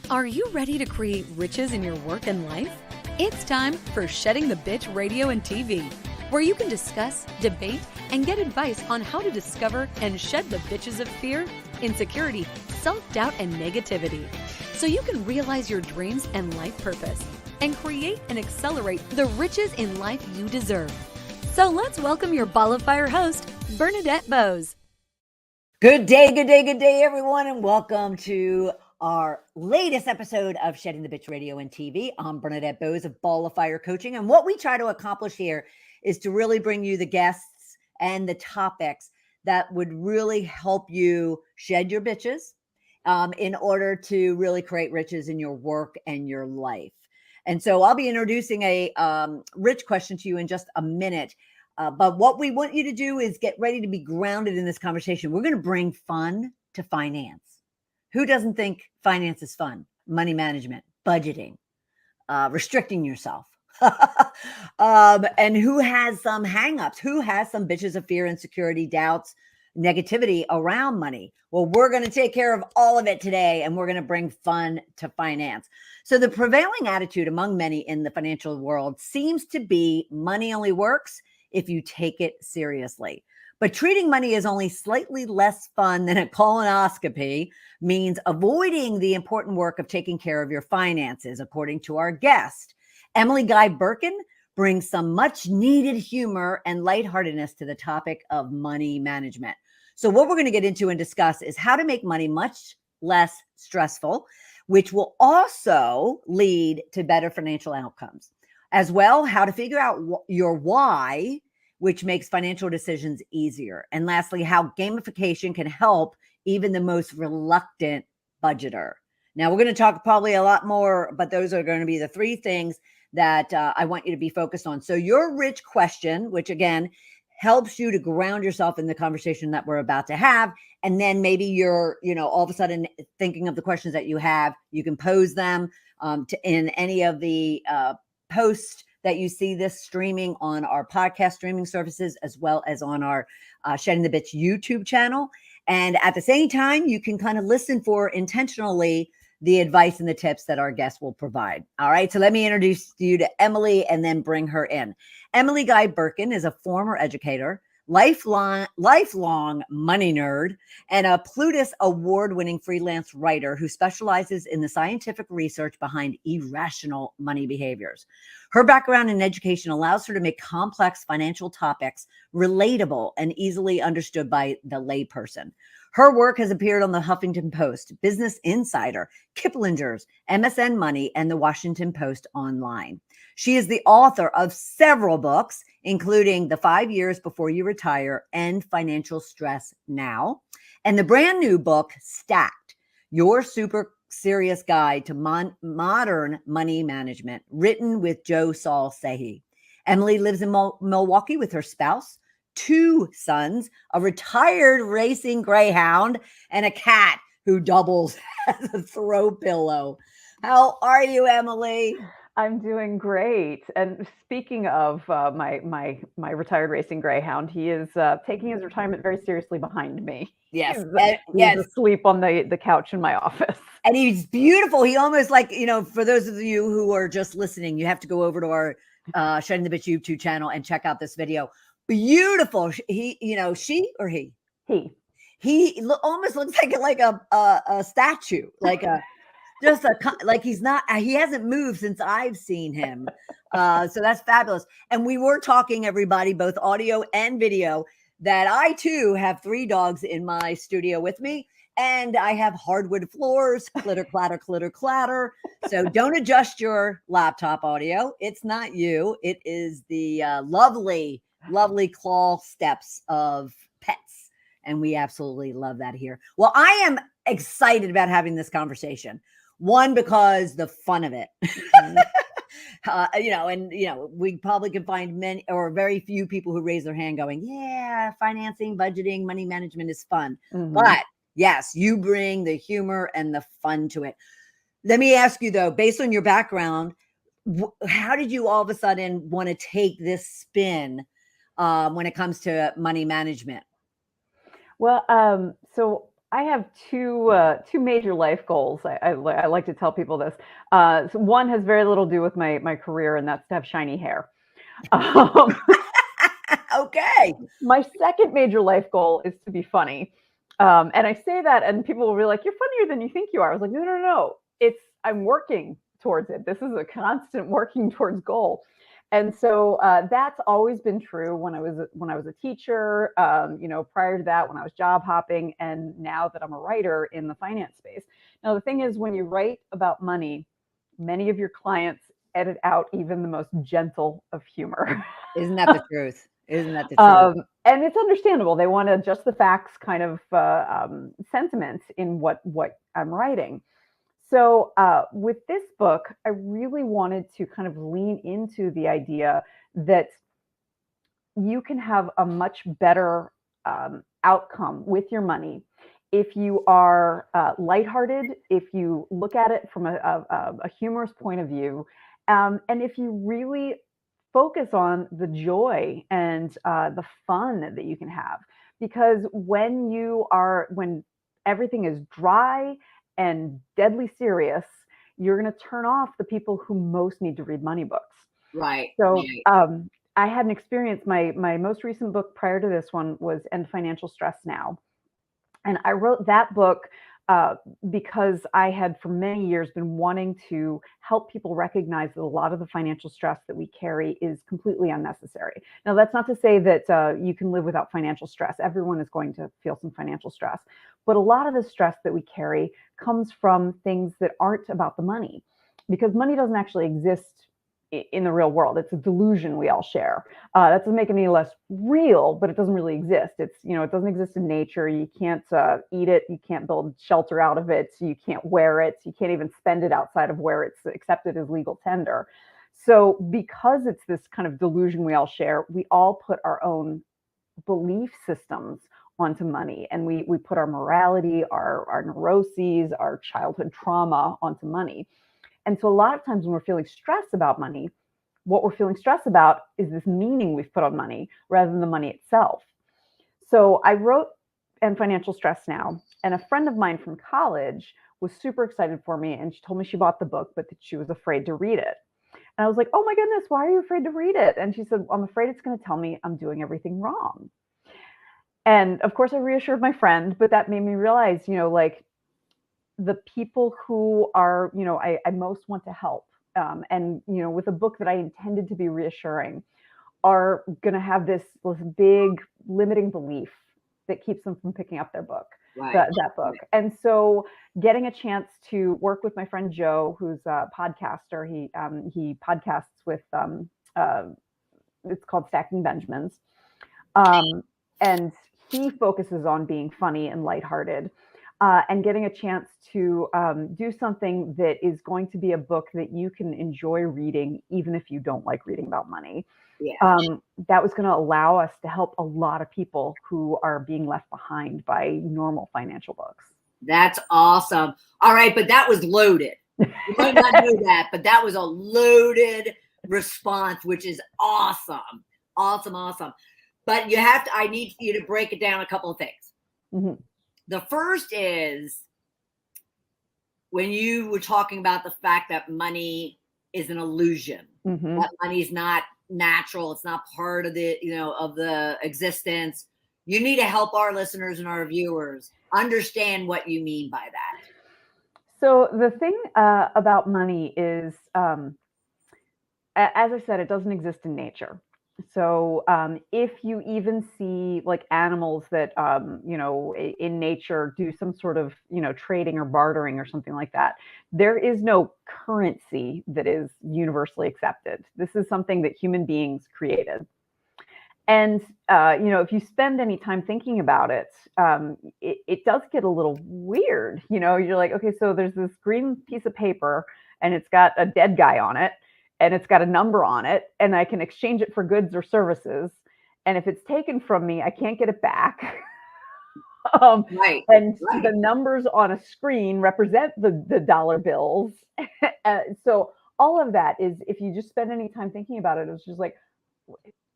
Are you ready to create riches in your work and life? It's time for Shedding the Bitch Radio and TV, where you can discuss, debate, and get advice on how to discover and shed the bitches of fear, insecurity, self-doubt, and negativity, so you can realize your dreams and life purpose, and create and accelerate the riches in life you deserve. So let's welcome your ball of fire host, Bernadette Boas. Good day, everyone, and welcome to our latest episode of Shedding the Bitch Radio and TV. I'm Bernadette Boas of Ball of Fire Coaching, and what we try to accomplish here is to really bring you the guests and the topics that would really help you shed your bitches in order to really create riches in your work and your life. And so I'll be introducing a rich question to you in just a minute. But what we want you to do is get ready to be grounded in this conversation. We're going to bring fun to finance. Who doesn't think finance is fun? Money management, budgeting, restricting yourself. And who has some hangups? Who has some bitches of fear, insecurity, doubts, negativity around money? Well, we're going to take care of all of it today, and we're going to bring fun to finance. So the prevailing attitude among many in the financial world seems to be money only works if you take it seriously. But treating money as only slightly less fun than a colonoscopy means avoiding the important work of taking care of your finances, according to our guest. Emily Guy Birken brings some much needed humor and lightheartedness to the topic of money management. So what we're going to get into and discuss is how to make money much less stressful, which will also lead to better financial outcomes. As well, how to figure out your why, which makes financial decisions easier. And lastly, how gamification can help even the most reluctant budgeter. Now, we're going to talk probably a lot more, but those are going to be the three things that I want you to be focused on. So your rich question, which again, helps you to ground yourself in the conversation that we're about to have. And then maybe you're, all of a sudden thinking of the questions that you have, you can pose them in any of the posts that you see this streaming on our podcast streaming services, as well as on our Shedding the Bitch YouTube channel. And at the same time, you can kind of listen for intentionally the advice and the tips that our guests will provide. All right. So let me introduce you to Emily and then bring her in. Emily Guy Birken is a former educator, lifelong money nerd, and a Plutus Award-winning freelance writer who specializes in the scientific research behind irrational money behaviors. Her background in education allows her to make complex financial topics relatable and easily understood by the layperson. Her work has appeared on the Huffington Post, Business Insider, Kiplinger's, MSN Money, and the Washington Post online. She is the author of several books, including The 5 Years Before You Retire and Financial Stress Now, and the brand new book, Stacked, Your Super Serious Guide to Modern Money Management, written with Joe Saul-Sehy. Emily lives in Milwaukee with her spouse, 2 sons, a retired racing greyhound, and a cat who doubles as a throw pillow. How are you, Emily? I'm doing great. And speaking of my retired racing greyhound, he is taking his retirement very seriously behind me. Yes. He's asleep on the couch in my office. And he's beautiful. He almost for those of you who are just listening, you have to go over to our Shedding the Bitch YouTube channel and check out this video. Beautiful. He, she or he? He almost looks like a statue, like he hasn't moved since I've seen him. So that's fabulous. And we were talking, everybody, both audio and video, that I too have 3 dogs in my studio with me, and I have hardwood floors, clitter, clatter, clitter, clatter. So don't adjust your laptop audio. It's not you. It is the lovely claw steps of pets. And we absolutely love that here. Well, I am excited about having this conversation. One, because the fun of it, we probably can find many or very few people who raise their hand going, yeah, financing, budgeting, money management is fun. Mm-hmm. But yes, you bring the humor and the fun to it. Let me ask you though, based on your background, how did you all of a sudden want to take this spin when it comes to money management? Well, so I have two major life goals. I like to tell people this. So one has very little to do with my career, and that's to have shiny hair. Um, Okay. my second major life goal is to be funny. And I say that, and people will be like, "You're funnier than you think you are." I was like, "No, no, no. I'm working towards it. This is a constant working towards goal." And so that's always been true when I was a teacher. Prior to that, when I was job hopping, and now that I'm a writer in the finance space. Now the thing is, when you write about money, many of your clients edit out even the most gentle of humor. Isn't that the truth? Isn't that the truth? And it's understandable. They want to just the facts kind of sentiment in what I'm writing. So with this book, I really wanted to kind of lean into the idea that you can have a much better outcome with your money if you are lighthearted, if you look at it from a humorous point of view, and if you really focus on the joy and the fun that you can have. Because when everything is dry and deadly serious, you're going to turn off the people who most need to read money books. Right. So right. I had an experience. My most recent book prior to this one was End Financial Stress Now. And I wrote that book because I had for many years been wanting to help people recognize that a lot of the financial stress that we carry is completely unnecessary. Now, that's not to say that you can live without financial stress. Everyone is going to feel some financial stress. But a lot of the stress that we carry comes from things that aren't about the money, because money doesn't actually exist in the real world. It's a delusion we all share. That doesn't make it any less real, but it doesn't really exist. It doesn't exist in nature. You can't eat it. You can't build shelter out of it. You can't wear it. You can't even spend it outside of where it's accepted as legal tender. So because it's this kind of delusion we all share, we all put our own belief systems onto money, and we put our morality, our neuroses, our childhood trauma onto money. And so a lot of times when we're feeling stressed about money, what we're feeling stressed about is this meaning we've put on money rather than the money itself. So I wrote End Financial Stress Now, and a friend of mine from college was super excited for me, and she told me she bought the book, but that she was afraid to read it. And I was like, "Oh my goodness, why are you afraid to read it?" And she said, "I'm afraid it's going to tell me I'm doing everything wrong." And of course, I reassured my friend, but that made me realize, like, the people who are, I most want to help. And, with a book that I intended to be reassuring, are going to have this big limiting belief that keeps them from picking up their book, Right. that book. And so getting a chance to work with my friend Joe, who's a podcaster, he podcasts with, it's called Stacking Benjamins. And he focuses on being funny and lighthearted. And getting a chance to do something that is going to be a book that you can enjoy reading, even if you don't like reading about money. Yeah. That was going to allow us to help a lot of people who are being left behind by normal financial books. That's awesome. All right, but that was loaded. You might not know that, but that was a loaded response, which is awesome. Awesome. But I need you to break it down a couple of things. Mm-hmm. The first is when you were talking about the fact that money is an illusion, mm-hmm. that money's not natural. It's not part of the existence. You need to help our listeners and our viewers understand what you mean by that. So the thing about money is, as I said, it doesn't exist in nature. So if you even see like animals that, in nature do some sort of, trading or bartering or something like that, there is no currency that is universally accepted. This is something that human beings created. And, if you spend any time thinking about it, it does get a little weird. You're like, okay, so there's this green piece of paper and it's got a dead guy on it, and it's got a number on it, and I can exchange it for goods or services. And if it's taken from me, I can't get it back. Right. The numbers on a screen represent the dollar bills. So all of that is, if you just spend any time thinking about it, it's just like,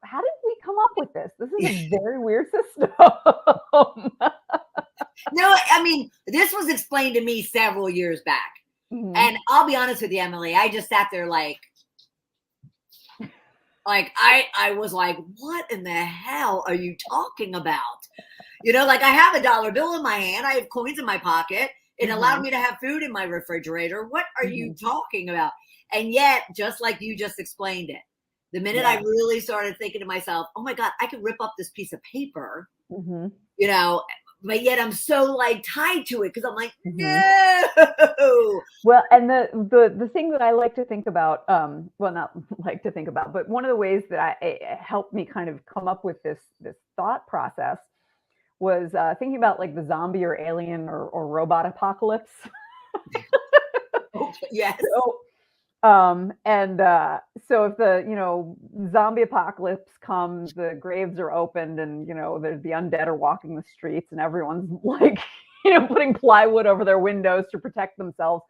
how did we come up with this? This is a very weird system. No, I mean, this was explained to me several years back. Mhm. And I'll be honest with you, Emily, I just sat there like I was like, what in the hell are you talking about? You know, like I have a dollar bill in my hand. I have coins in my pocket. It allowed me to have food in my refrigerator. What are you talking about? And yet, just like you just explained it, the minute I really started thinking to myself, oh my God, I could rip up this piece of paper, you know, but yet I'm so like tied to it because I'm like, no. Well, and the thing that I like to think about, well, not like to think about, but one of the ways that it helped me kind of come up with this thought process was thinking about like the zombie or alien or robot apocalypse. Yes. So, so if the zombie apocalypse comes, the graves are opened, and the undead are walking the streets, and everyone's like putting plywood over their windows to protect themselves.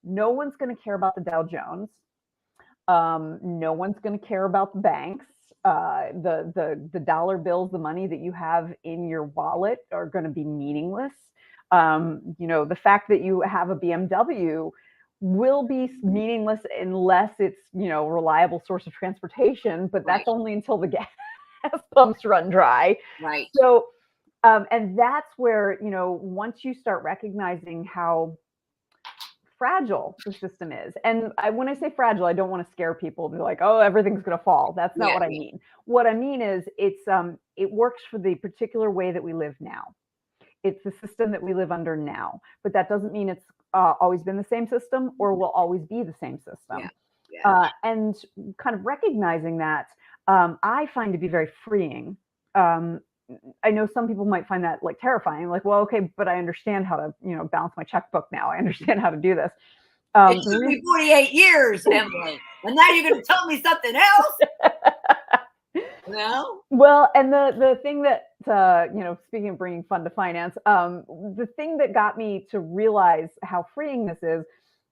No one's going to care about the Dow Jones. No one's going to care about the banks. The dollar bills, the money that you have in your wallet, are going to be meaningless. The fact that you have a BMW will be meaningless unless it's reliable source of transportation, but that's only until the gas pumps run dry. Right. So and that's where once you start recognizing how fragile the system is, and when I say fragile, I don't want to scare people to be like, oh, everything's going to fall. That's not what I mean. What I mean is it works for the particular way that we live now. It's the system that we live under now, but that doesn't mean it's always been the same system or will always be the same system. And kind of recognizing that, I find to be very freeing. I know some people might find that like terrifying, like, well, okay, but I understand how to, balance my checkbook now. I understand how to do this. It took me 48 years, Emily, and now you're going to tell me something else. No. Well, and the thing that speaking of bringing fun to finance, the thing that got me to realize how freeing this is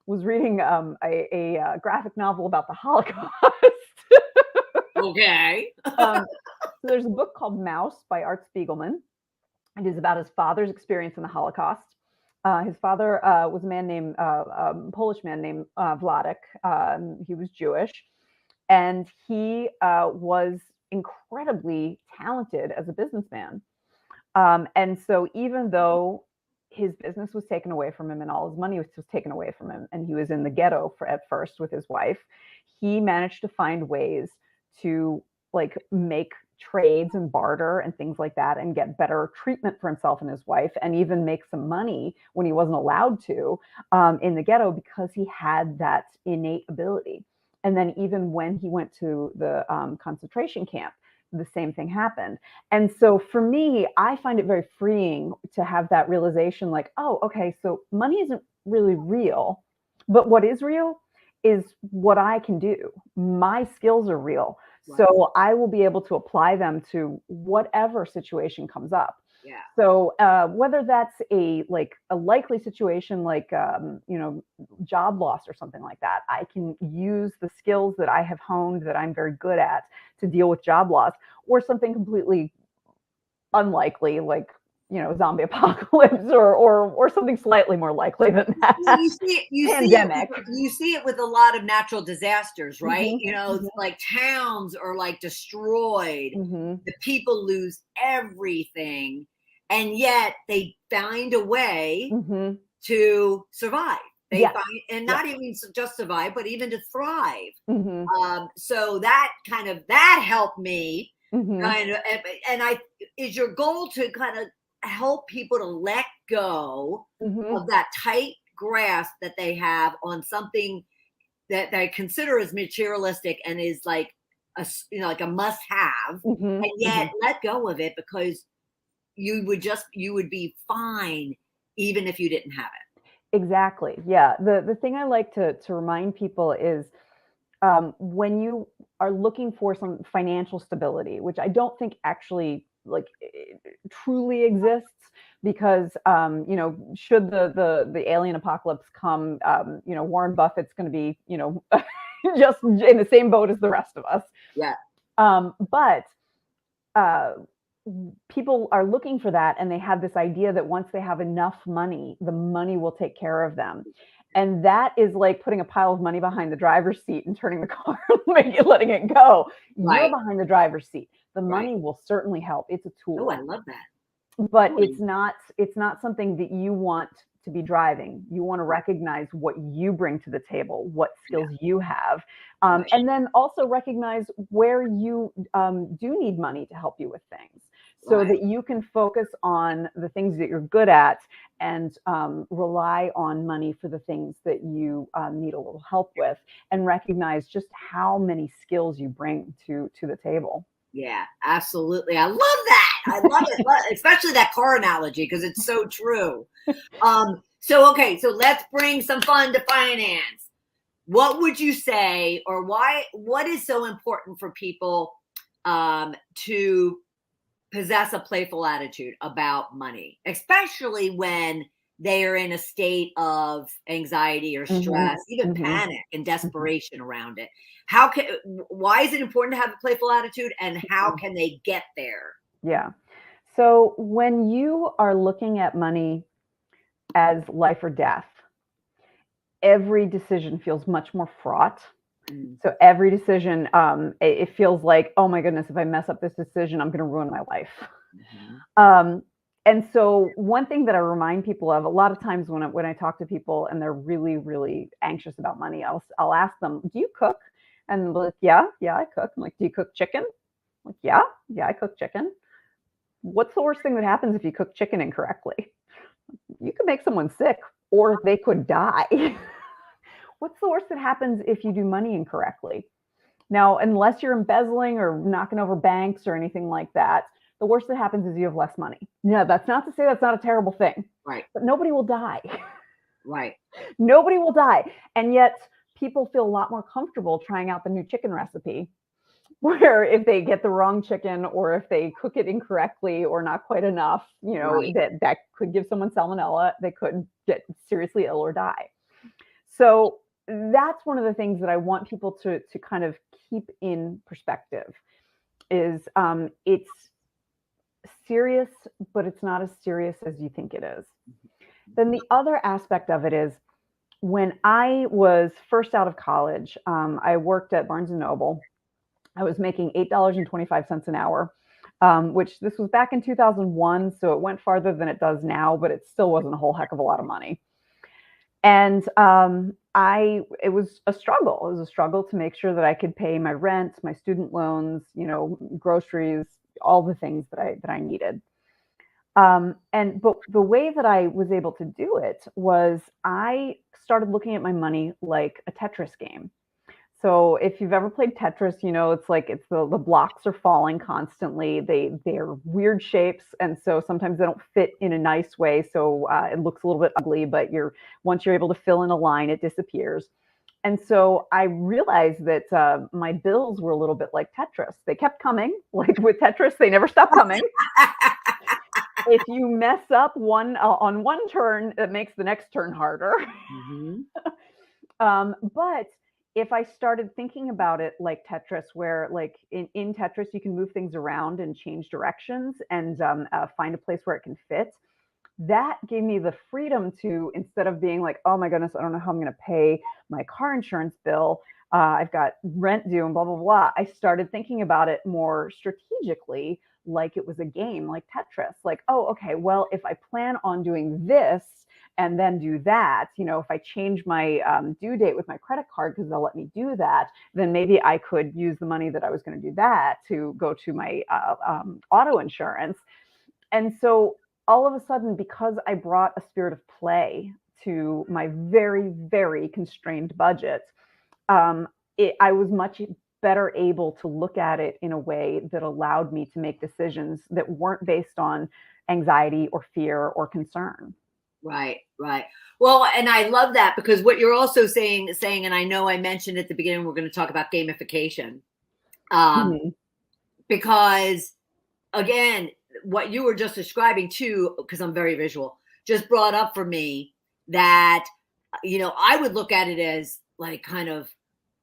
was reading a graphic novel about the Holocaust. Okay. So there's a book called Mouse by Art Spiegelman. It is about his father's experience in the Holocaust. His father was a man named Polish man named Wladek. He was Jewish, and he was incredibly talented as a businessman. And so even though his business was taken away from him and all his money was taken away from him, and he was in the ghetto at first with his wife, he managed to find ways to like make trades and barter and things like that and get better treatment for himself and his wife, and even make some money when he wasn't allowed to in the ghetto, because he had that innate ability. And then even when he went to the concentration camp, the same thing happened. And so for me, I find it very freeing to have that realization, like, oh, okay, so money isn't really real, but what is real is what I can do. My skills are real. Right. So I will be able to apply them to whatever situation comes up. Yeah. So whether that's a likely situation, like job loss or something like that, I can use the skills that I have honed, that I'm very good at, to deal with job loss, or something completely unlikely, like zombie apocalypse, or something slightly more likely than that. Pandemic. You see it with a lot of natural disasters, right? Like towns are like destroyed. The people lose everything, and yet they find a way to survive. They find, and not even just survive, but even to thrive. So that helped me kind of, and is your goal to kind of help people to let go of that tight grasp that they have on something that they consider as materialistic and is like a must have, and yet let go of it, because you would be fine even if you didn't have it. Exactly. Yeah. The thing I like to remind people is when you are looking for some financial stability, which I don't think actually truly exists, because should the alien apocalypse come, Warren Buffett's going to be just in the same boat as the rest of us. Yeah. But people are looking for that, and they have this idea that once they have enough money, the money will take care of them. And that is like putting a pile of money behind the driver's seat and turning the car, letting it go. Right. You're behind the driver's seat. The Right. money will certainly help. It's a tool. Oh, I love that. But it's not something that you want to be driving. You want to recognize what you bring to the table, what skills you have, and then also recognize where you do need money to help you with things, so that you can focus on the things that you're good at and rely on money for the things that you need a little help with, and recognize just how many skills you bring to the table. Yeah, absolutely. I love that. I love it, especially that car analogy, because it's so true. So let's bring some fun to finance. What would you say, or what is so important for people to possess a playful attitude about money, especially when they are in a state of anxiety or stress, even panic and desperation around it? Why is it important to have a playful attitude, and how can they get there? Yeah. So when you are looking at money as life or death, every decision feels much more fraught. So every decision, it feels like, oh my goodness, if I mess up this decision, I'm going to ruin my life. And so one thing that I remind people of a lot of times when I talk to people and they're really, really anxious about money, I'll ask them, do you cook? And they're like, yeah, I cook. I'm like, do you cook chicken? I'm like, yeah, I cook chicken. What's the worst thing that happens if you cook chicken incorrectly? You could make someone sick, or they could die. What's the worst that happens if you do money incorrectly? Now, unless you're embezzling or knocking over banks or anything like that, the worst that happens is you have less money. No, that's not to say that's not a terrible thing. Right. But nobody will die. Right. Nobody will die. And yet people feel a lot more comfortable trying out the new chicken recipe, where if they get the wrong chicken, or if they cook it incorrectly or not quite enough, that could give someone salmonella. They could get seriously ill or die. So that's one of the things that I want people to kind of keep in perspective is it's serious, but it's not as serious as you think it is. Then the other aspect of it is, when I was first out of college, I worked at Barnes & Noble. I was making $8.25 an hour, which this was back in 2001. So it went farther than it does now, but it still wasn't a whole heck of a lot of money. And it was a struggle. It was a struggle to make sure that I could pay my rent, my student loans, groceries, all the things that I needed. But the way that I was able to do it was I started looking at my money like a Tetris game. So if you've ever played Tetris, it's the blocks are falling constantly. They're weird shapes, and so sometimes they don't fit in a nice way. So it looks a little bit ugly, but once you're able to fill in a line, it disappears. And so I realized that my bills were a little bit like Tetris. They kept coming. Like with Tetris, they never stop coming. If you mess up on one turn, it makes the next turn harder. But if I started thinking about it like Tetris, where like in Tetris, you can move things around and change directions and find a place where it can fit. That gave me the freedom to, instead of being like, oh my goodness, I don't know how I'm going to pay my car insurance bill. I've got rent due and blah, blah, blah. I started thinking about it more strategically, like it was a game, like Tetris. Like, oh, okay, well, if I plan on doing this and then do that, if I change my due date with my credit card because they'll let me do that, then maybe I could use the money that I was going to do that to go to my auto insurance. And so all of a sudden, because I brought a spirit of play to my very, very constrained budget, I was much better able to look at it in a way that allowed me to make decisions that weren't based on anxiety or fear or concern. Right. Well, and I love that, because what you're also saying, and I know I mentioned at the beginning, we're going to talk about gamification, because again, what you were just describing too, because I'm very visual, just brought up for me that, I would look at it as like kind of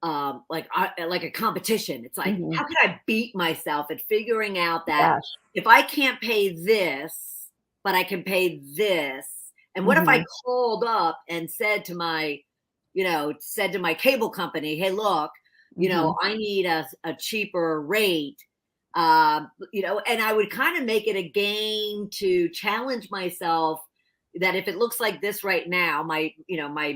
like a competition. It's like, Mhm. how can I beat myself at figuring out that Yes. if I can't pay this, but I can pay this? And what if I Mhm. called up and said to my, cable company, hey, look, Mhm. I need a cheaper rate. And I would kind of make it a game to challenge myself that if it looks like this right now, my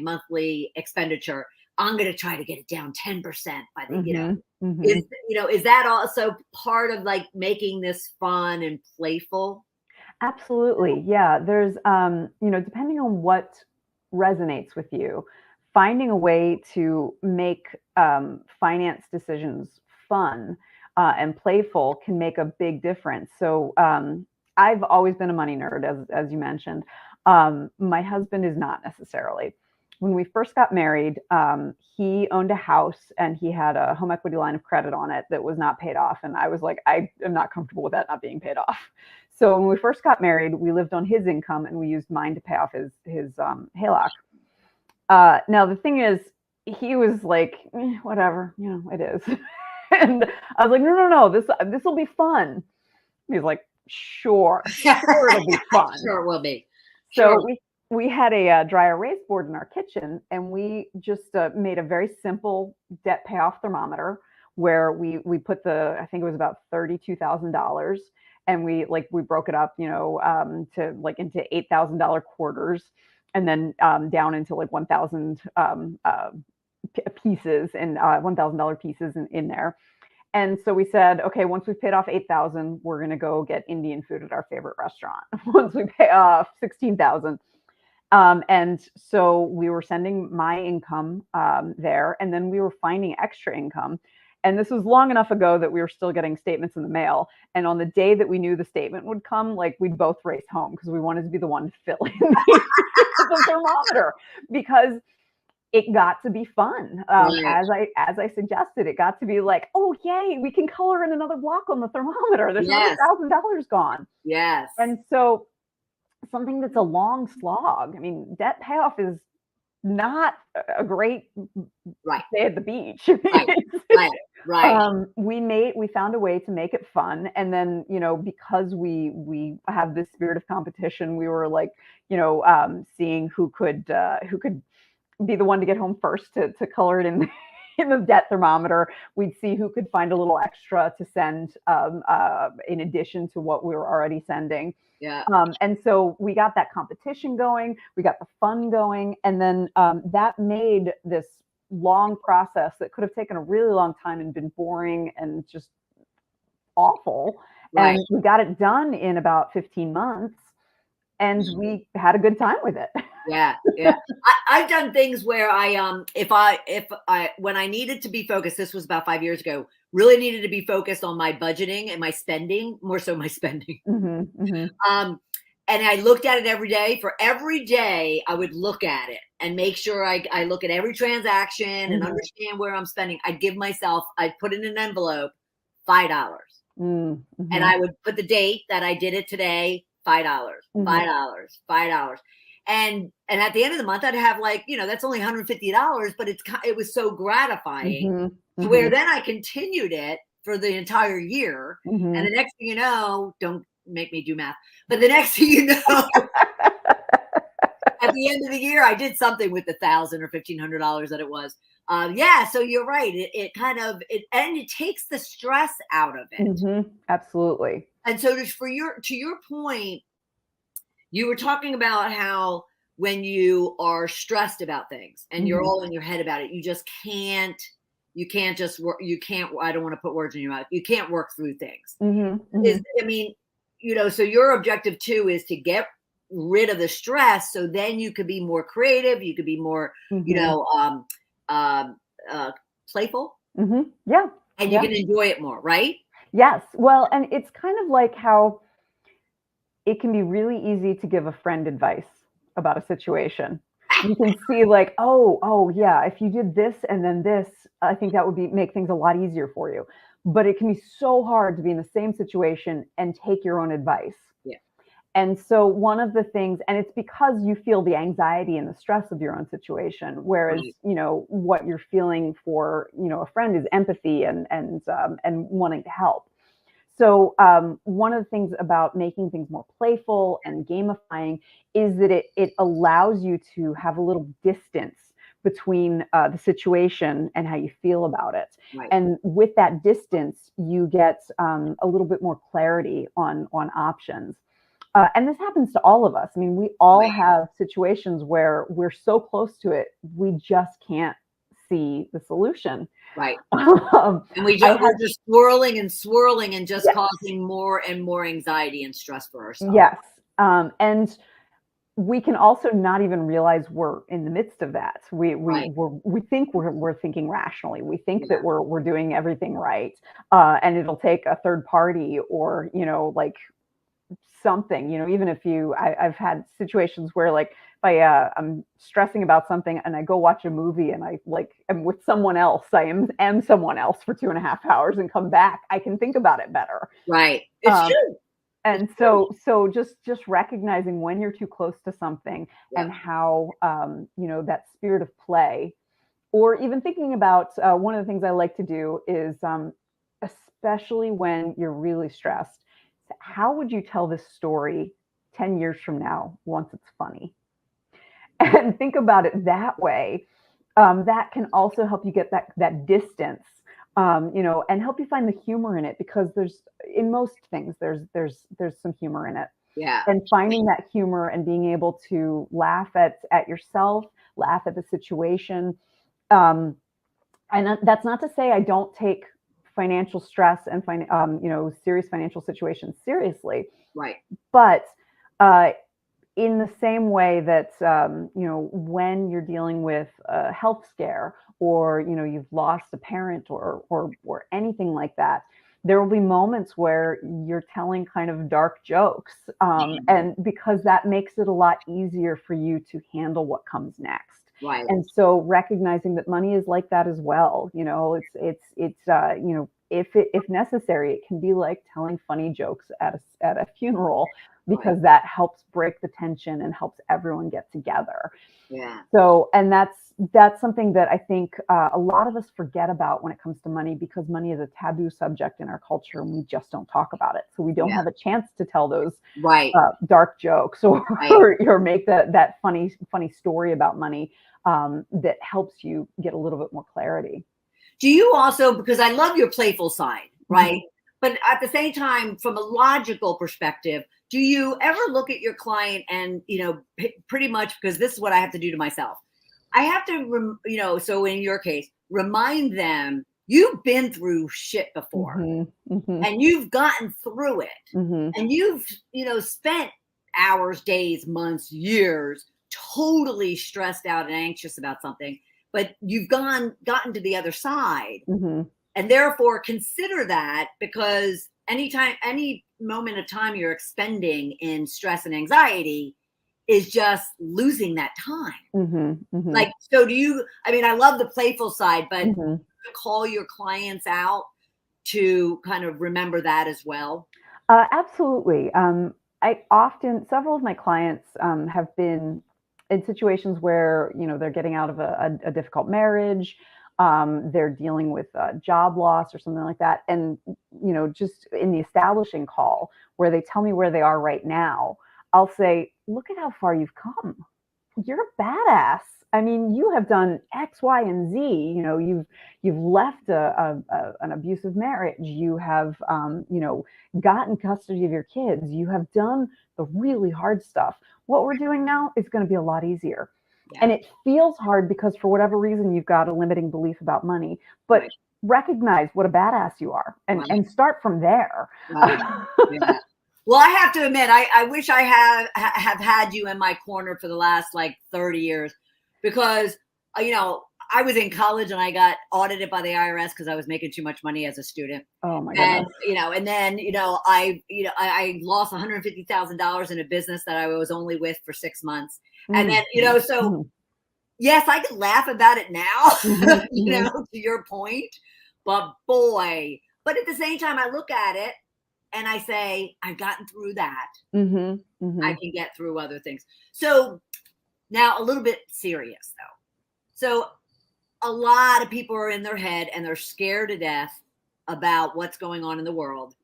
monthly expenditure, I'm going to try to get it down 10% by the, Mhm. is, Mhm. is that also part of like making this fun and playful? Absolutely. Yeah. There's, depending on what resonates with you, finding a way to make finance decisions fun and playful can make a big difference. So, I've always been a money nerd, as you mentioned. My husband is not necessarily. When we first got married, he owned a house and he had a home equity line of credit on it that was not paid off. And I was like, I am not comfortable with that not being paid off. So when we first got married, we lived on his income and we used mine to pay off his HELOC. Now the thing is, he was like, whatever, it is. And I was like, no, no, no, this will be fun. He's like, sure, it'll be fun. Sure, it will be. Sure. So we had a dry erase board in our kitchen, and we just made a very simple debt payoff thermometer where we put I think it was about $32,000, and we broke it up, to like into $8,000 quarters, and then down into like 1,000 pieces and $1,000 pieces in there. And so we said, okay, once we've paid off 8,000, we're going to go get Indian food at our favorite restaurant. Once we pay off 16,000. And so we were sending my income there, and then we were finding extra income. And this was long enough ago that we were still getting statements in the mail. And on the day that we knew the statement would come, like we'd both race home because we wanted to be the one to fill in the thermometer, because it got to be fun. Right. As I suggested, it got to be like, oh yay, we can color in another block on the thermometer. There's another Yes. $1,000 gone. Yes. And so something that's a long slog. I mean, debt payoff is not a great Right. day at the beach. Right. Right. We found a way to make it fun, and then because we have this spirit of competition, we were like seeing who could be the one to get home first to color it in in the debt thermometer. We'd see who could find a little extra to send in addition to what we were already sending. Yeah. And so we got that competition going, we got the fun going, and then that made this long process that could have taken a really long time and been boring and just awful. Right. And we got it done in about 15 months, and we had a good time with it. Yeah. Yeah. I've done things where when I needed to be focused, this was about 5 years ago, really needed to be focused on my budgeting and my spending, more so my spending. Mm-hmm, mm-hmm. And I looked at it every day. For every day, I would look at it and make sure I look at every transaction and understand where I'm spending. I'd put in an envelope, $5. Mm-hmm. And I would put the date that I did it today, $5, $5, $5. And at the end of the month, I'd have that's only $150, but it was so gratifying to where then I continued it for the entire year. And the next thing you know, don't make me do math, but the next thing you know, at the end of the year, I did something with the $1,000 or $1,500 that it was. Yeah. So you're right. It takes the stress out of it. Absolutely. And so to your point, you were talking about how when you are stressed about things and you're all in your head about it, you can't just work. I don't want to put words in your mouth. You can't work through things. So your objective too is to get rid of the stress. So then you could be more creative. You could be more, playful. Yeah. And you can enjoy it more, right? Yes. Well, and it's kind of like how it can be really easy to give a friend advice about a situation. You can see like, oh yeah, if you did this and then this, I think that would make things a lot easier for you. But it can be so hard to be in the same situation and take your own advice. Yeah. And so one of the things, and it's because you feel the anxiety and the stress of your own situation, whereas, Right. What you're feeling for, a friend is empathy and wanting to help. So one of the things about making things more playful and gamifying is that it allows you to have a little distance between the situation and how you feel about it. Right. And with that distance, you get a little bit more clarity on options. And this happens to all of us. I mean, we all Right. have situations where we're so close to it, we just can't see the solution. Right. Um, And I we're had, just swirling and swirling and just yes, causing more and more anxiety and stress for ourselves. yes. And we can also not even realize we're in the midst of that. Right. We think we're thinking rationally. We think Yeah. that we're doing everything right, and it'll take a third party or like something. Even if I've had situations where like if I'm stressing about something and I go watch a movie and I like am with someone else, I am someone else for 2.5 hours and come back, I can think about it better. Right. It's true. And so just recognizing when you're too close to something, Yeah. and how that spirit of play, or even thinking about one of the things I like to do is especially when you're really stressed, how would you tell this story 10 years from now once it's funny? And think about it that way. That can also help you get that distance, and help you find the humor in it, because in most things there's some humor in it. Yeah. And finding that humor and being able to laugh at yourself, laugh at the situation. And that's not to say I don't take financial stress and serious financial situations seriously, Right. but in the same way that when you're dealing with a health scare, or you've lost a parent or anything like that, there will be moments where you're telling kind of dark jokes, and because that makes it a lot easier for you to handle what comes next. Right. And so recognizing that money is like that as well. If necessary, it can be like telling funny jokes at a funeral, because Right. that helps break the tension and helps everyone get together. Yeah. So, and that's something that I think a lot of us forget about when it comes to money, because money is a taboo subject in our culture and we just don't talk about it. So we don't Yeah. have a chance to tell those Right. dark jokes, or Right. or make that funny story about money that helps you get a little bit more clarity. Do you also, because I love your playful side, right? Mhm. But at the same time, from a logical perspective, do you ever look at your client and, pretty much, because this is what I have to do to myself. I have to, so in your case, remind them you've been through shit before, Mhm. Mhm. and you've gotten through it, Mhm. and you've, spent hours, days, months, years totally stressed out and anxious about something, but you've gotten to the other side. Mhm. And therefore consider that, because any moment of time you're expending in stress and anxiety is just losing that time. Mhm. Mhm. Like, so I love the playful side, but Mhm. call your clients out to kind of remember that as well. Absolutely. Several of my clients have been in situations where, they're getting out of a difficult marriage, they're dealing with job loss or something like that. And, just in the establishing call where they tell me where they are right now, I'll say, look at how far you've come. You're a badass. I mean, you have done X, Y, and Z. You've left an abusive marriage. You have, gotten custody of your kids. You have done the really hard stuff. What we're doing now is going to be a lot easier. Yeah. And it feels hard because for whatever reason, you've got a limiting belief about money, but Right. recognize what a badass you are, Right. and start from there. Right. Yeah. Well, I have to admit, I wish I have had you in my corner for the last like 30 years, because, I was in college and I got audited by the IRS because I was making too much money as a student. Oh my And, goodness. and then, I lost $150,000 in a business that I was only with for 6 months. And then, so Mhm. yes, I can laugh about it now, Mhm. Mhm. to your point, but boy, but at the same time, I look at it and I say, I've gotten through that. Mm-hmm. Mm-hmm. I can get through other things. So now a little bit serious though. So a lot of people are in their head and they're scared to death about what's going on in the world,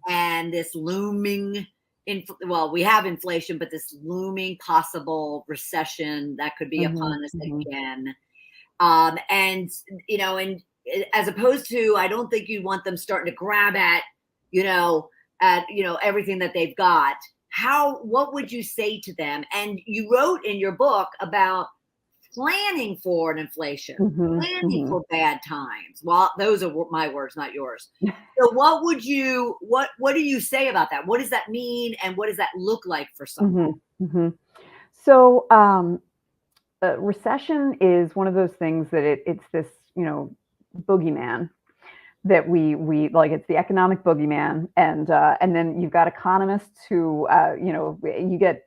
and this looming, we have inflation, but this looming possible recession that could be upon us again. And as opposed to, I don't think you want them starting to grab at everything that they've got. What would you say to them? And you wrote in your book about planning for an inflation, planning for bad times. Well, those are my words, not yours. So what do you say about that? What does that mean? And what does that look like for someone? So, recession is one of those things that it's this, boogeyman that we like. It's the economic boogeyman. And then you've got economists who, you get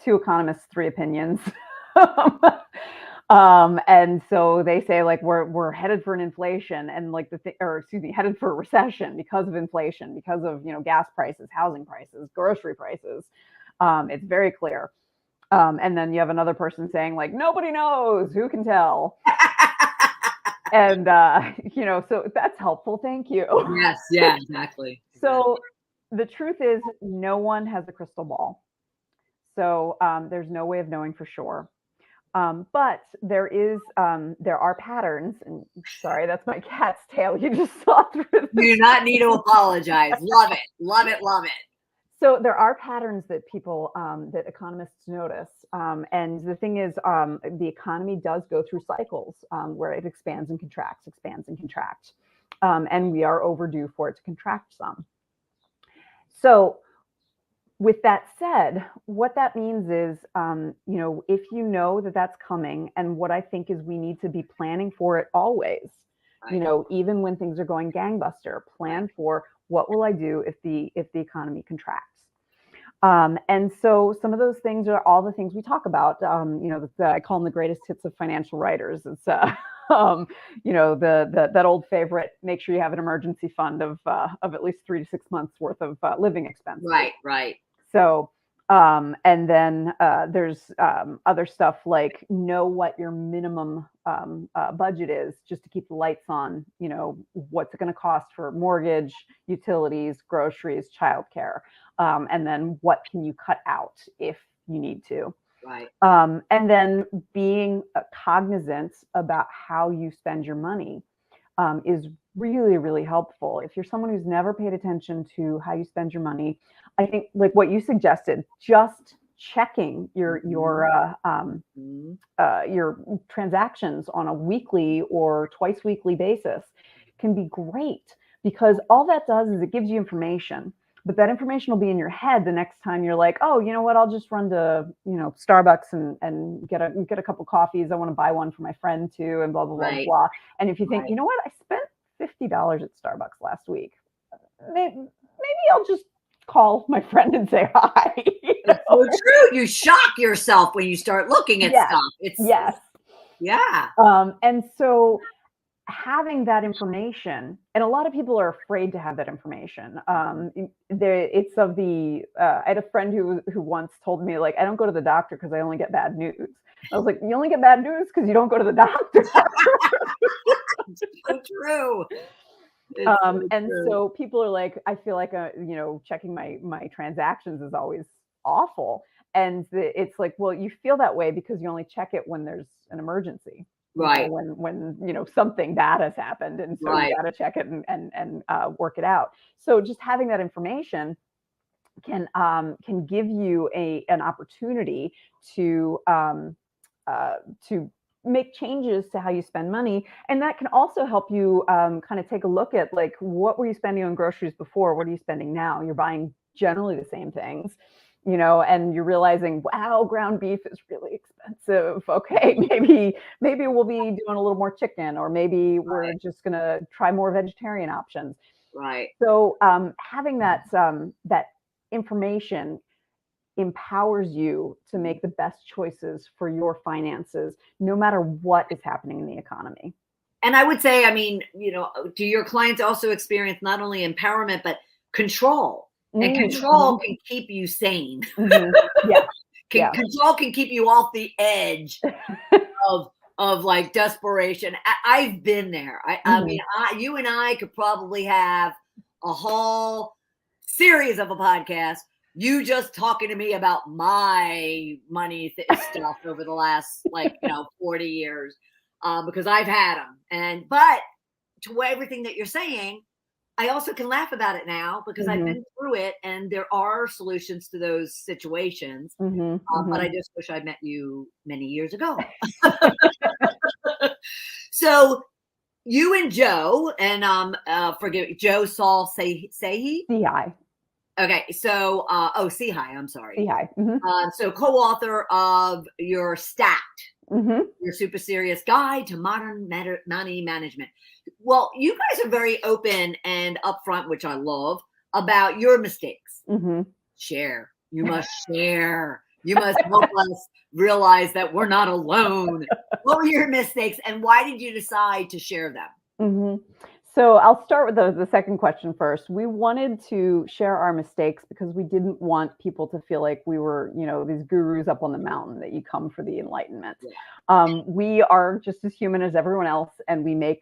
two economists, three opinions. And so they say like we're headed for an inflation, and like headed for a recession because of inflation, because of gas prices, housing prices, grocery prices. It's very clear. And then you have another person saying like nobody knows, who can tell? And so that's helpful. Thank you. Yes, yeah, exactly. So the truth is, no one has a crystal ball. So there's no way of knowing for sure. But there are patterns, and sorry, that's my cat's tail. You just saw through this. You do not need to apologize. Love it. Love it. Love it. So there are patterns that people, that economists notice. And the thing is, the economy does go through cycles where it expands and contracts, and we are overdue for it to contract some. So with that said, what that means is, if you know that that's coming, and what I think is we need to be planning for it always, right. Even when things are going gangbuster, plan for what will I do if the economy contracts. And so some of those things are all the things we talk about, I call them the greatest hits of financial writers. It's, that old favorite, make sure you have an emergency fund of at least 3 to 6 months worth of living expenses. Right. So, and then there's other stuff like know what your minimum budget is just to keep the lights on, what's it going to cost for mortgage, utilities, groceries, childcare, and then what can you cut out if you need to. Right. And then being cognizant about how you spend your money is really, really helpful. If you're someone who's never paid attention to how you spend your money, I think like what you suggested, just checking your transactions on a weekly or twice weekly basis can be great, because all that does is it gives you information. But that information will be in your head the next time you're like, oh, you know what? I'll just run to, Starbucks and get a couple coffees. I want to buy one for my friend too, and blah, blah, blah, blah. And if you think, you know what? I spent $50 at Starbucks last week. Maybe I'll just call my friend and say hi. It's so true. You shock yourself when you start looking at stuff. Yeah. And so having that information, and a lot of people are afraid to have that information. I had a friend who once told me, like, I don't go to the doctor because I only get bad news. I was like, you only get bad news because you don't go to the doctor. It's so true. So people are like, I feel like, checking my transactions is always awful. And it's like, well, you feel that way because you only check it when there's an emergency. Right. When something bad has happened, and so you got to check it and work it out. So just having that information can give you an opportunity to make changes to how you spend money, and that can also help you kind of take a look at like, what were you spending on groceries before? What are you spending now? You're buying generally the same things. And you're realizing, wow, ground beef is really expensive. Okay, maybe we'll be doing a little more chicken, or maybe we're just going to try more vegetarian options. Right. So having that information empowers you to make the best choices for your finances, no matter what is happening in the economy. And I would say, do your clients also experience not only empowerment, but control. And control can keep you sane. Yeah. Control can keep you off the edge of like desperation. I've been there. I mean, you and I could probably have a whole series of a podcast. You just talking to me about my money stuff over the last 40 years, because I've had them. But to everything that you're saying, I also can laugh about it now because I've been through it, and there are solutions to those situations. But I just wish I'd met you many years ago. So you and Joe, and Joe Saul-Sehy? Sehy. Okay, so Sehy, I'm sorry. Sehy. So co-author of your Stacked, your super serious guide to modern money management. Well, you guys are very open and upfront, which I love, about your mistakes. Share. You must share. You must help us realize that we're not alone. What were your mistakes, and why did you decide to share them? So I'll start with the second question first. We wanted to share our mistakes because we didn't want people to feel like we were, these gurus up on the mountain, that you come for the enlightenment. We are just as human as everyone else, and we make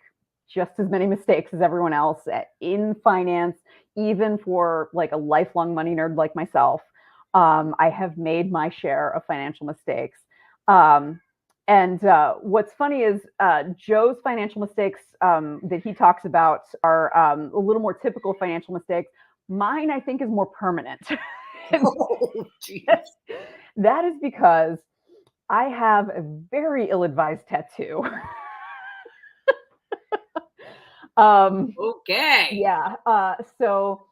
just as many mistakes as everyone else in finance, even for like a lifelong money nerd like myself. I have made my share of financial mistakes. And what's funny is Joe's financial mistakes that he talks about are a little more typical financial mistakes. Mine, I think, is more permanent. That is because I have a very ill-advised tattoo. Okay. Yeah. So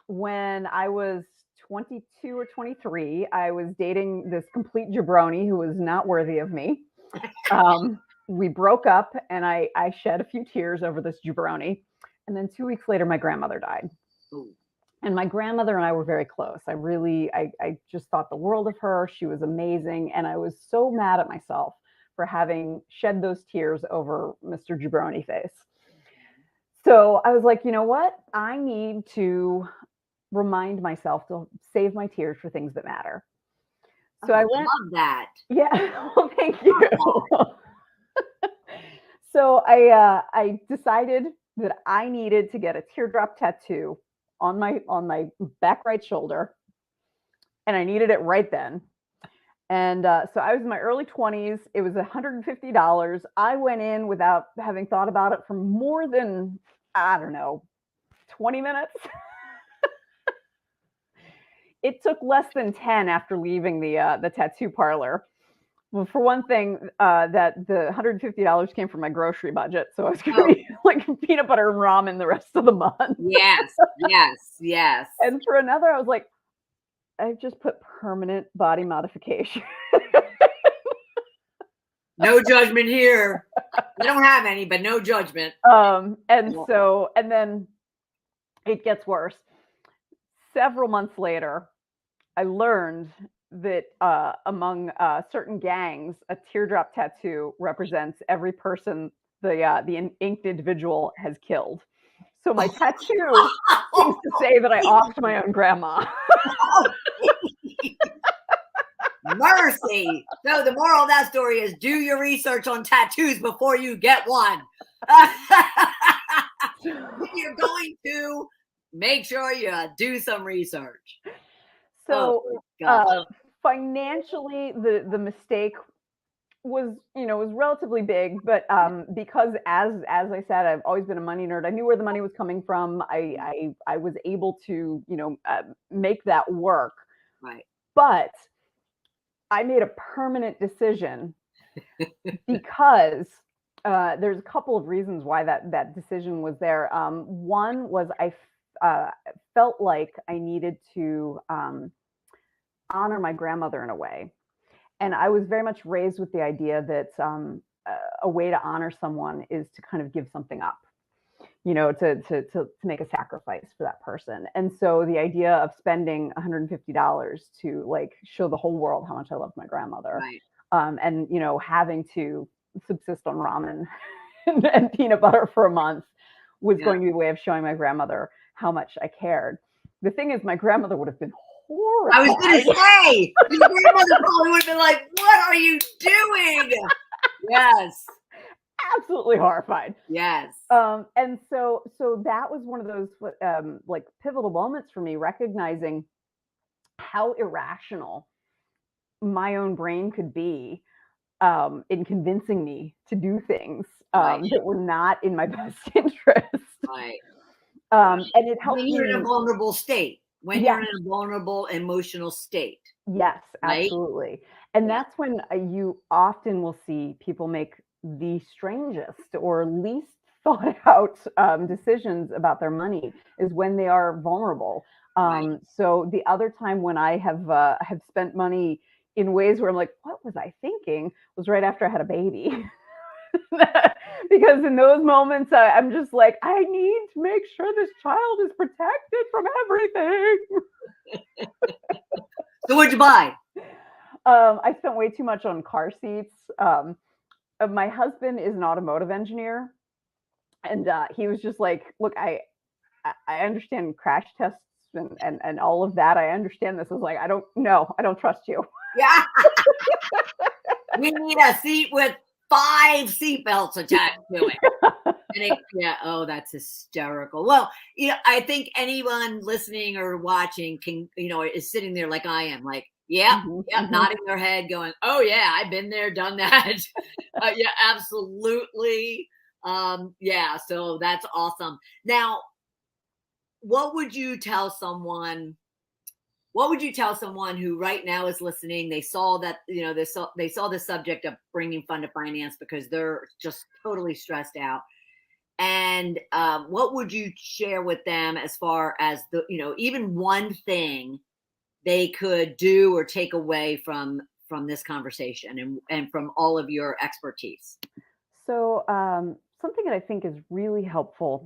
when I was 22 or 23, I was dating this complete jabroni who was not worthy of me. We broke up, and I shed a few tears over this jabroni. And then 2 weeks later, my grandmother died. Ooh. And my grandmother and I were very close. I just thought the world of her. She was amazing. And I was so mad at myself for having shed those tears over Mr. Jabroni face. So I was like, you know what? I need to remind myself to save my tears for things that matter. So I went. Love that. Yeah. Well, thank you. So I decided that I needed to get a teardrop tattoo on my back right shoulder, and I needed it right then. And so I was in my early 20s. It was $150. I went in without having thought about it for more than, I don't know, 20 minutes. It took less than 10 after leaving the tattoo parlor. Well, for one thing, that the $150 came from my grocery budget, so I was going to be like peanut butter and ramen the rest of the month. Yes. And for another, I was like, I've just put permanent body modification. No judgment here. I don't have any, but no judgment. And then it gets worse. Several months later, I learned that among certain gangs, a teardrop tattoo represents every person the inked individual has killed. So my tattoo seems to say that I offed my own grandma. Mercy. So the moral of that story is do your research on tattoos before you get one. If you're going to, make sure you do some research. So financially, the mistake was relatively big, but because as I said, I've always been a money nerd. I knew where the money was coming from. I was able to make that work. Right. But I made a permanent decision because there's a couple of reasons why that decision was there. One was I felt like I needed to honor my grandmother in a way. And I was very much raised with the idea that a way to honor someone is to kind of give something up, to make a sacrifice for that person. And so the idea of spending $150 to like show the whole world how much I loved my grandmother, right. And having to subsist on ramen and peanut butter for a month was going to be a way of showing my grandmother how much I cared. the thing is, my grandmother would have been horrified. I was going to say, your grandmother probably would have been like, what are you doing? Yes. Absolutely horrified. Yes. And so that was one of those like pivotal moments for me, recognizing how irrational my own brain could be in convincing me to do things that were not in my best interest. Right. And it helped when you're me in a vulnerable state, when Yes. you're in a vulnerable emotional state. Yes, Right? absolutely. And Yeah. that's when you often will see people make the strangest or least thought out decisions about their money is when they are vulnerable. Right. So the other time when I have spent money in ways where I'm like, what was I thinking? Was right after I had a baby. Because in those moments, I'm just like, I need to make sure this child is protected from everything. So what'd you buy? I spent way too much on car seats. My husband is an automotive engineer, and he was just like, "Look, I understand crash tests and all of that. I understand this." I was like, "I don't trust you." Yeah. We need a seat with 5 seatbelts attached to it. That's hysterical. Well, I think anyone listening or watching can, is sitting there like I am, like, nodding their head, going, "Oh yeah, I've been there, done that." Yeah, absolutely. So that's awesome. Now, what would you tell someone? What would you tell someone who right now is listening? They saw that, they saw the subject of bringing fun to finance because they're just totally stressed out. And what would you share with them as far as even one thing they could do or take away from this conversation and from all of your expertise? So something that I think is really helpful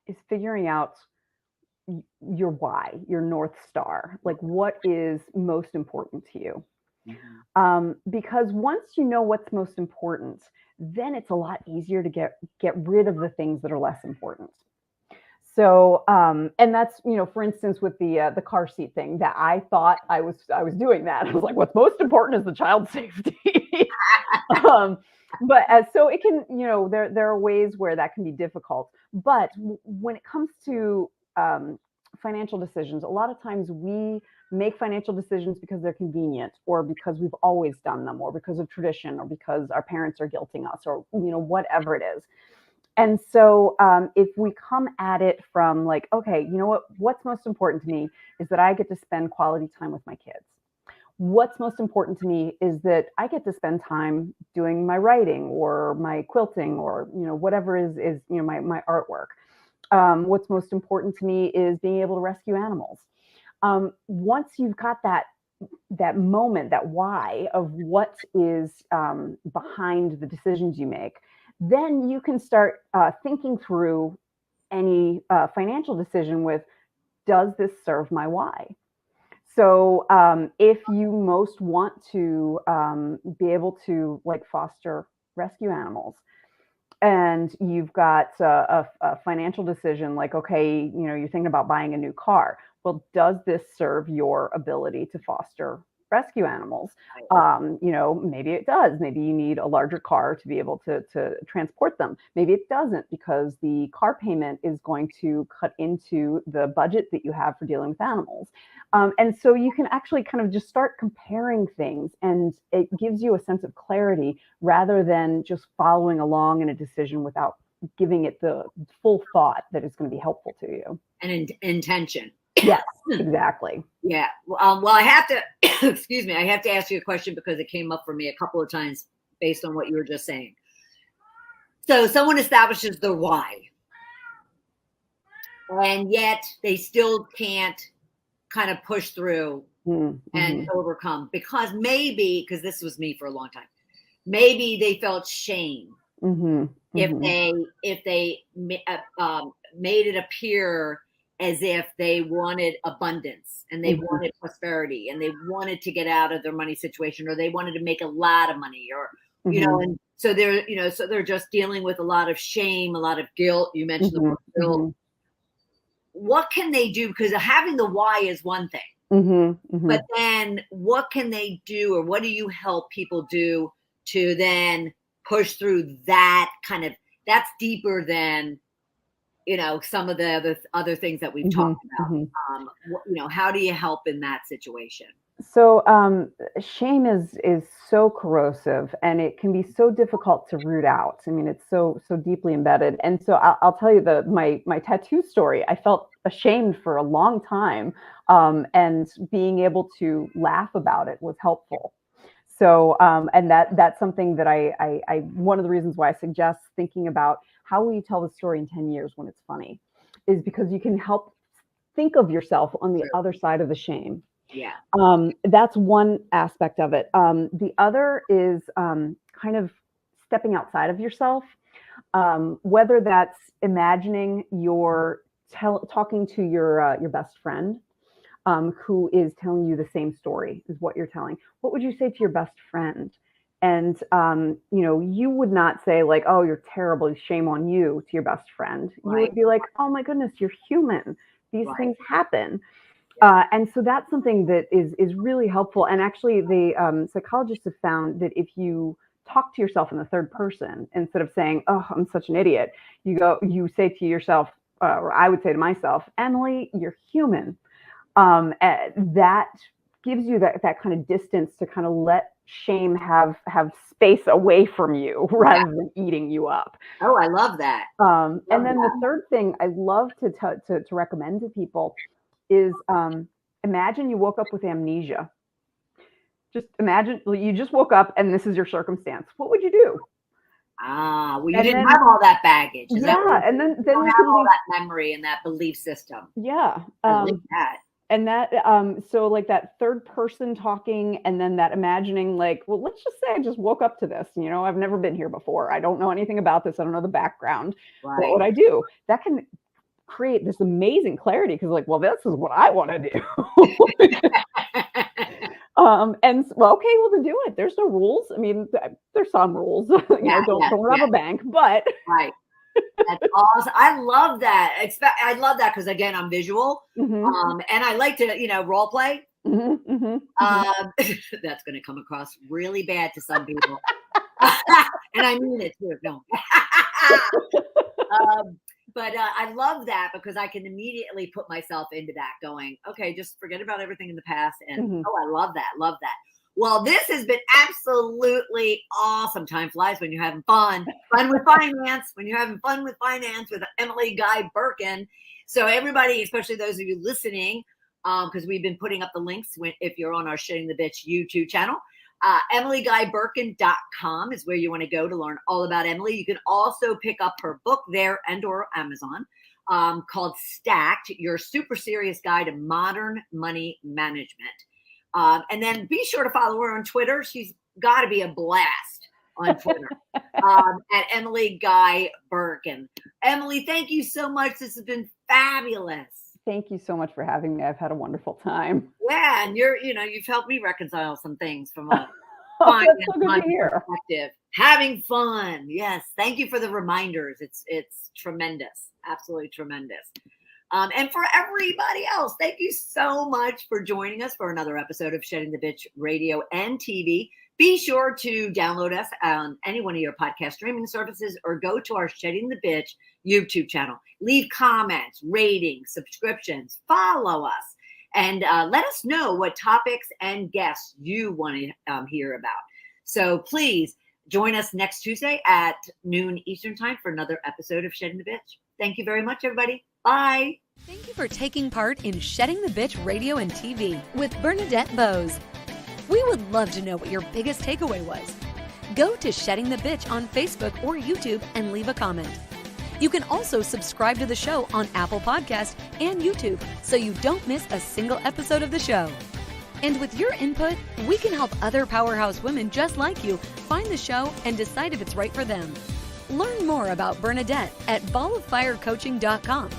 is figuring out your why, your North Star, like what is most important to you. Because once you know what's most important, then it's a lot easier to get rid of the things that are less important. So, and that's, for instance, with the car seat thing, that I thought I was doing that. I was like, what's most important is the child's safety. But so it can, there are ways where that can be difficult. But when it comes to financial decisions, a lot of times we make financial decisions because they're convenient, or because we've always done them, or because of tradition, or because our parents are guilting us, or whatever it is. And so if we come at it from like, okay, what's most important to me is that I get to spend quality time with my kids. What's most important to me is that I get to spend time doing my writing or my quilting, or whatever is my artwork. What's most important to me is being able to rescue animals. Once you've got that moment, that why of what is behind the decisions you make, then you can start thinking through any financial decision with, does this serve my why? So if you most want to be able to foster rescue animals, and you've got a financial decision, like, okay, you're thinking about buying a new car. Well, does this serve your ability to foster rescue animals? Maybe it does. Maybe you need a larger car to be able to transport them. Maybe it doesn't, because the car payment is going to cut into the budget that you have for dealing with animals. And so you can actually kind of just start comparing things, and it gives you a sense of clarity rather than just following along in a decision without giving it the full thought that is going to be helpful to you. And intention. Yes, exactly. Yeah. Well, I have to, excuse me, I have to ask you a question because it came up for me a couple of times based on what you were just saying. So someone establishes the why, and yet they still can't kind of push through and overcome, because this was me for a long time, maybe they felt shame if they made it appear as if they wanted abundance, and they wanted prosperity, and they wanted to get out of their money situation, or they wanted to make a lot of money, or and so they're just dealing with a lot of shame, a lot of guilt. You mentioned the word guilt. what can they do? Because having the why is one thing, but then what can they do, or what do you help people do to then push through that kind of, that's deeper than, some of the other things that we've talked about. How do you help in that situation? So shame is so corrosive, and it can be so difficult to root out. I mean, it's so deeply embedded. And so I'll tell you my tattoo story. I felt ashamed for a long time, and being able to laugh about it was helpful. So and that's something that I one of the reasons why I suggest thinking about how will you tell the story in 10 years when it's funny, is because you can help think of yourself on the other side of the shame. Yeah. That's one aspect of it. The other is kind of stepping outside of yourself, whether that's imagining you're talking to your best friend, who is telling you the same story is what you're telling. What would you say to your best friend? And, you would not say like, oh, you're terrible, shame on you, to your best friend. You would be like, oh my goodness, you're human. These things happen. And so that's something that is really helpful. And actually, the psychologists have found that if you talk to yourself in the third person, instead of saying, oh, I'm such an idiot, you say to yourself, or I would say to myself, Emily, you're human. That gives you that kind of distance to kind of let shame have space away from you rather than eating you up. Oh, I love that. And then the third thing I love to recommend to people is imagine you woke up with amnesia. Just imagine you just woke up and this is your circumstance. What would you do? Well, you didn't have all that baggage. And then you have all that memory and that belief system. Yeah. I like that. And that, so like that third person talking, and then that imagining, like, well, let's just say I just woke up to this, I've never been here before. I don't know anything about this. I don't know the background. Right. What would I do? That can create this amazing clarity, because like, well, this is what I want to do. And well, okay, well, then do it. There's no rules. I mean, there's some rules. Don't rob a bank, but right. That's awesome. I love that. I love that because again, I'm visual, and I like to, role play. That's going to come across really bad to some people, and I mean it too. No. But I love that because I can immediately put myself into that, going, okay, just forget about everything in the past, and I love that. Love that. Well, this has been absolutely awesome. Time flies when you're having fun. Fun with finance. When you're having fun with finance with Emily Guy Birken. So everybody, especially those of you listening, because we've been putting up the links if you're on our Shedding the Bitch YouTube channel. EmilyGuyBirken.com is where you want to go to learn all about Emily. You can also pick up her book there and or Amazon called Stacked, Your Super Serious Guide to Modern Money Management. And then be sure to follow her on Twitter. She's got to be a blast on Twitter at Emily Guy Birken. Emily, thank you so much. This has been fabulous. Thank you so much for having me. I've had a wonderful time. Yeah, and you've helped me reconcile some things from a fun perspective. Having fun. Yes. Thank you for the reminders. It's tremendous. Absolutely tremendous. And for everybody else, thank you so much for joining us for another episode of Shedding the Bitch Radio and TV. Be sure to download us on any one of your podcast streaming services or go to our Shedding the Bitch YouTube channel. Leave comments, ratings, subscriptions, follow us, and let us know what topics and guests you want to hear about. So please join us next Tuesday at noon Eastern Time for another episode of Shedding the Bitch. Thank you very much, everybody. Bye. Thank you for taking part in Shedding the Bitch Radio and TV with Bernadette Boas. We would love to know what your biggest takeaway was. Go to Shedding the Bitch on Facebook or YouTube and leave a comment. You can also subscribe to the show on Apple Podcasts and YouTube so you don't miss a single episode of the show. And with your input, we can help other powerhouse women just like you find the show and decide if it's right for them. Learn more about Bernadette at balloffirecoaching.com